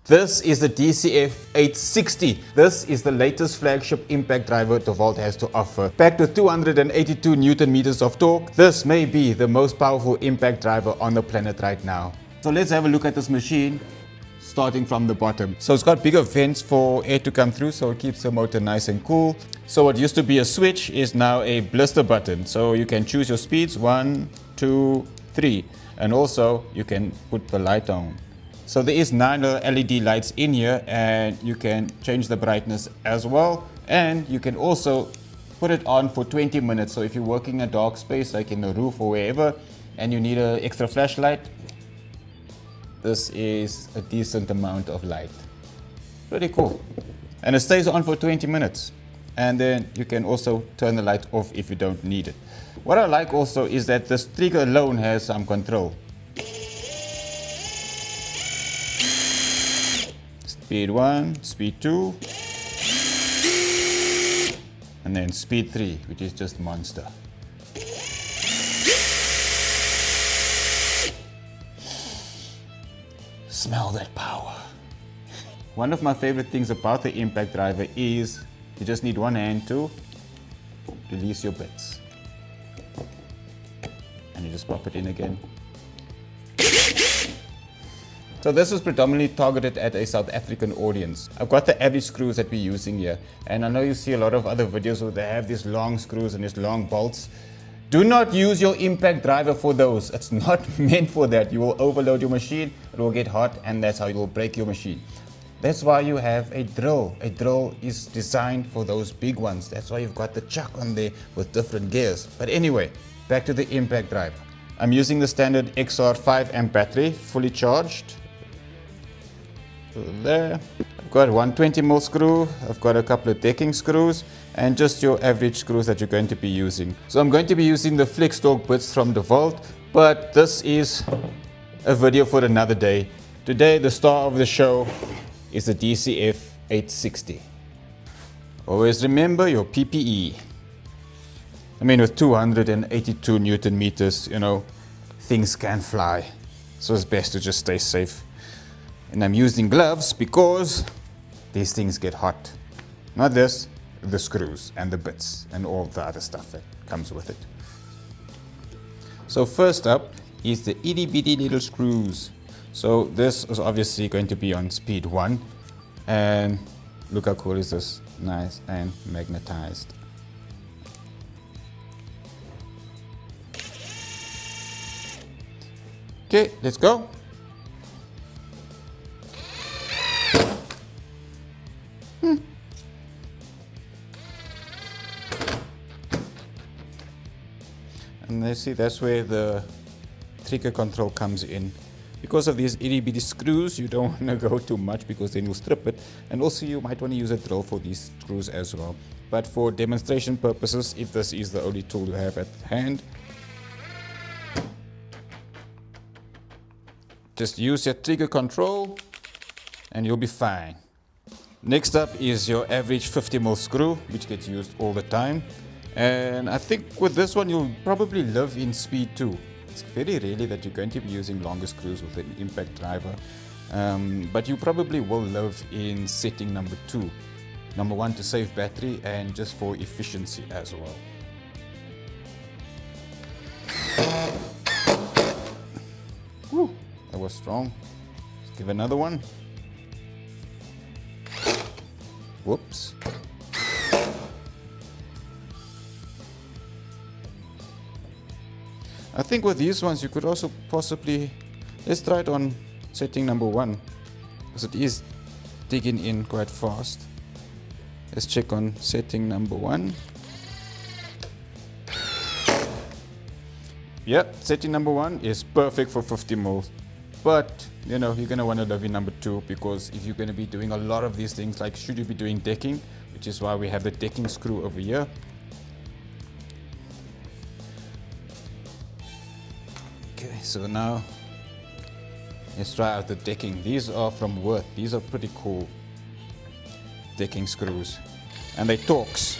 This is the DCF860. This is the latest flagship impact driver Dewalt has to offer. Packed with 282 Newton meters of torque, this may be the most powerful impact driver on the planet right now. So let's have a look at this machine, starting from the bottom. So it's got bigger vents for air to come through, so it keeps the motor nice and cool. So what used to be a switch is now a blister button. So you can choose your speeds, 1, 2, 3. And also you can put the light on. So there is 9 LED lights in here, and you can change the brightness as well. And you can also put it on for 20 minutes. So if you're working in a dark space like in the roof or wherever, and you need an extra flashlight, this is a decent amount of light. Pretty cool. And it stays on for 20 minutes. And then you can also turn the light off if you don't need it. What I like also is that this trigger alone has some control. Speed 1, speed 2, and then speed 3, which is just monster. Smell that power. One of my favorite things about the impact driver is you just need one hand to release your bits. And you just pop it in again. So this is predominantly targeted at a South African audience. I've got the average screws that we're using here. And I know you see a lot of other videos where they have these long screws and these long bolts. Do not use your impact driver for those. It's not meant for that. You will overload your machine, it will get hot, and that's how you will break your machine. That's why you have a drill. A drill is designed for those big ones. That's why you've got the chuck on there with different gears. But anyway, back to the impact driver. I'm using the standard XR 5 amp battery, fully charged. There. I've got one 20mm screw, I've got a couple of decking screws, and just your average screws that you're going to be using. So I'm going to be using the flex torque bits from Dewalt, but this is a video for another day. Today the star of the show is the DCF860. Always remember your PPE. I mean, with 282 Newton meters, you know, things can fly. So it's best to just stay safe. And I'm using gloves because these things get hot. Not this, the screws and the bits and all the other stuff that comes with it. So first up is the itty bitty little screws. So this is obviously going to be on speed 1. And look how cool is this, nice and magnetized. Okay, let's go. And you see, that's where the trigger control comes in. Because of these itty bitty screws, you don't want to go too much because then you'll strip it. And also you might want to use a drill for these screws as well. But for demonstration purposes, if this is the only tool you have at hand, just use your trigger control and you'll be fine. Next up is your average 50mm screw, which gets used all the time. And I think with this one you'll probably live in speed 2. It's very rarely that you're going to be using longer screws with an impact driver. But you probably will live in setting number 2. Number 1 to save battery and just for efficiency as well. Woo, that was strong. Let's give another one. Whoops. I think with these ones you could also possibly, let's try it on setting number 1, because it is digging in quite fast. Let's check on setting number 1. Yep, setting number 1 is perfect for 50mm. But you know, you're going to want to live in number 2, because if you're going to be doing a lot of these things, like should you be doing decking, which is why we have the decking screw over here. Okay, so now let's try out the decking. These are from Worth. These are pretty cool decking screws, and they Torx.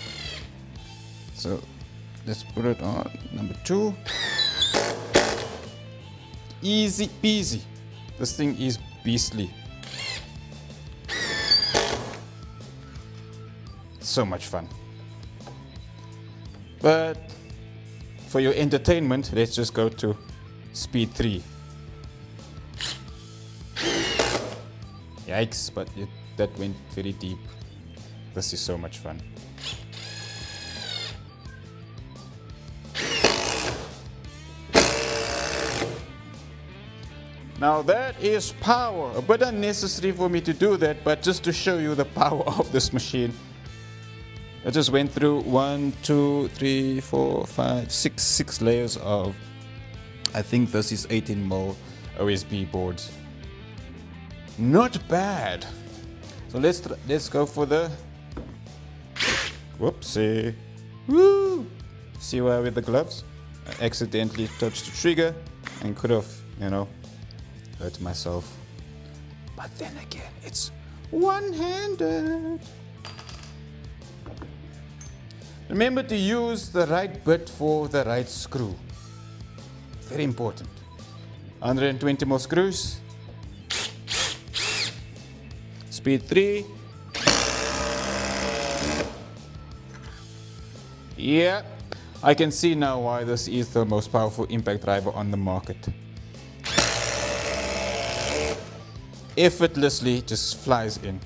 So let's put it on number 2. Easy peasy. This thing is beastly. So much fun. But for your entertainment, let's just go to speed 3. Yikes, but that went very deep. This is so much fun. Now that is power. A bit unnecessary for me to do that, but just to show you the power of this machine. I just went through 1, 2, 3, 4, 5, 6 layers of, I think this is 18mm OSB boards. Not bad. So let's go for the, whoopsie. Woo! See why with the gloves? I accidentally touched the trigger and could have, hurt myself. But then again, it's one-handed. Remember to use the right bit for the right screw. Very important. 120 more screws. Speed 3. Yeah, I can see now why this is the most powerful impact driver on the market. Effortlessly just flies in.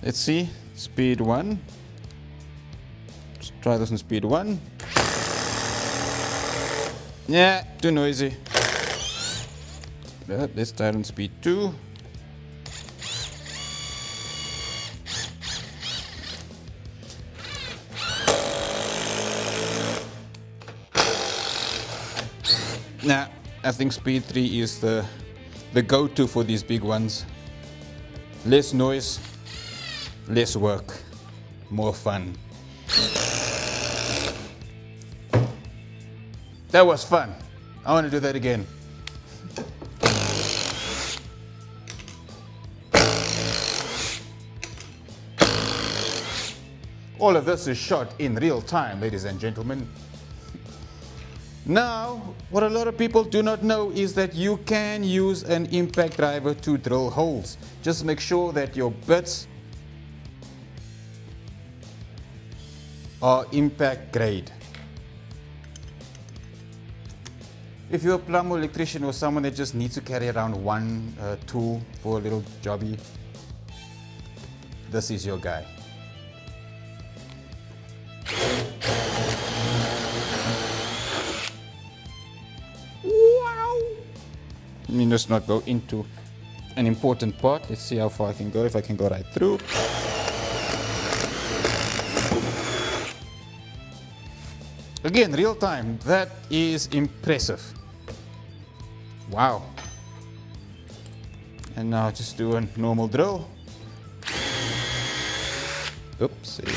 Let's see, speed 1. Let's try this on speed 1. Yeah, too noisy. Let's try it on speed 2. Nah, I think speed 3 is the go-to for these big ones. Less noise, less work, more fun. That was fun. I want to do that again. All of this is shot in real time, ladies and gentlemen. Now, what a lot of people do not know is that you can use an impact driver to drill holes. Just make sure that your bits are impact grade. If you're a plumber, electrician, or someone that just needs to carry around one tool for a little jobby, this is your guy. Let me just not go into an important part. Let's see how far I can go, if I can go right through. Again, real time. That is impressive. Wow. And now just do a normal drill. Oopsie.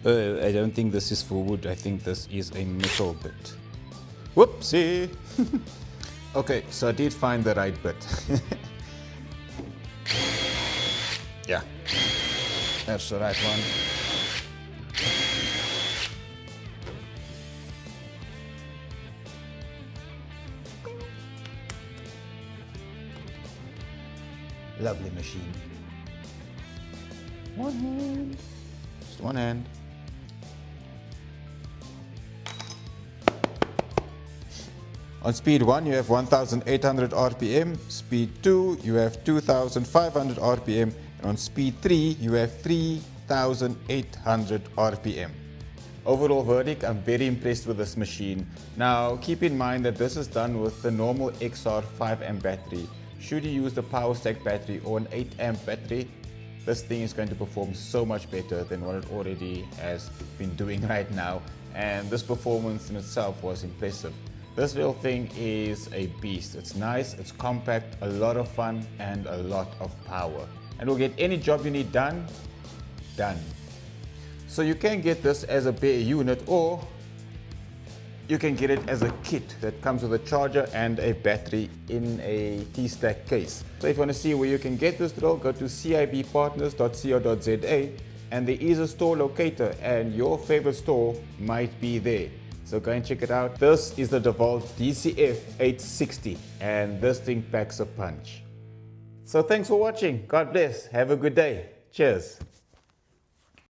I don't think this is for wood. I think this is a metal bit. Whoopsie. Okay, so I did find the right bit. Yeah, that's the right one. Lovely machine. One hand. Just one hand. On speed 1 you have 1800 RPM, speed 2 you have 2500 RPM, and on speed 3 you have 3800 RPM. Overall verdict, I'm very impressed with this machine. Now keep in mind that this is done with the normal XR 5 amp battery. Should you use the power stack battery or an 8 amp battery, this thing is going to perform so much better than what it already has been doing right now, and this performance in itself was impressive. This little thing is a beast. It's nice, it's compact, a lot of fun, and a lot of power. And will get any job you need done. So you can get this as a bare unit, or you can get it as a kit that comes with a charger and a battery in a T-stack case. So if you want to see where you can get this drill, go to cibpartners.co.za, and there is a store locator, and your favorite store might be there. So go and check it out. This is the Dewalt DCF860 and this thing packs a punch. So thanks for watching. God bless. Have a good day. Cheers.